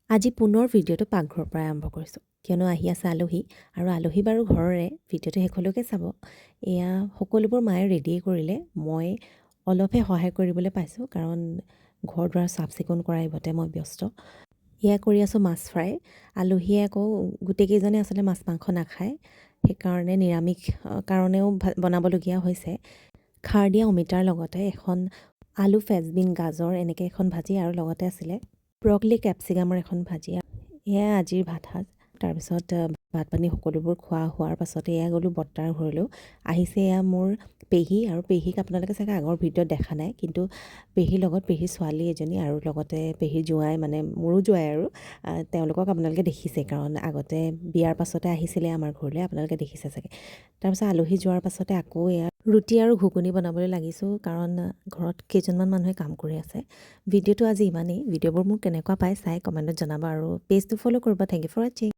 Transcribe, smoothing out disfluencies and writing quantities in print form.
আজি পুনৰ ভিডিঅ'টো পাকঘৰৰ পৰাই আৰম্ভ কৰিছোঁ কিয়নো আহি আছে আলহী আৰু আলহী বাৰু ঘৰৰে ভিডিঅ'টো শেষলৈকে চাব। এয়া সকলোবোৰ মায়ে ৰেডিয়ে কৰিলে, মই অলপহে সহায় কৰিবলৈ পাইছোঁ কাৰণ ঘৰ দুৱাৰ চাফ চিকুণ কৰা ইভতে মই ব্যস্ত। এয়া কৰি আছোঁ মাছ ফ্ৰাই। আলহীয়ে আকৌ গোটেইকেইজনে আচলতে মাছ মাংস নাখায়, সেইকাৰণে নিৰামিষ কাৰণেও বনাবলগীয়া হৈছে। খাৰ দিয়া অমিতাৰ লগতে এখন আলু ফেচবিন গাজৰ এনেকৈ এখন ভাজি আৰু লগতে আছিলে ব্ৰকলি কেপচিকামৰ এখন ভাজি। এয়া আজিৰ ভাত সাজ। তাৰপিছত ভাত পানী সকলোবোৰ খোৱা হোৱাৰ পাছতে এয়া গ'লোঁ বৰ্তাৰ ঘৰলৈও। আহিছে এয়া মোৰ পেহী, আৰু পেহীক আপোনালোকে চাগে আগৰ ভিডিঅ'ত দেখা নাই, কিন্তু পেহীৰ লগত পেহীৰ ছোৱালী এজনী আৰু লগতে পেহীৰ জোঁৱাই, মানে মোৰো জোঁৱাই আৰু তেওঁলোকক আপোনালোকে দেখিছে কাৰণ আগতে বিয়াৰ পাছতে আহিছিলে আমাৰ ঘৰলৈ, আপোনালোকে দেখিছে চাগে। তাৰপিছত আলহী যোৱাৰ পাছতে আকৌ এয়া ৰুটি আৰু ঘুগুনি বনাবলৈ লাগিছোঁ কাৰণ ঘৰত কেইজনমান মানুহে কাম কৰি আছে। ভিডিঅ'টো আজি ইমানেই। ভিডিঅ'বোৰ মোক কেনেকুৱা পাই চাই কমেণ্টত জনাবা আৰু পেজটো ফ'ল' কৰিবা। থেংক ইউ ফৰ ৱাচিং।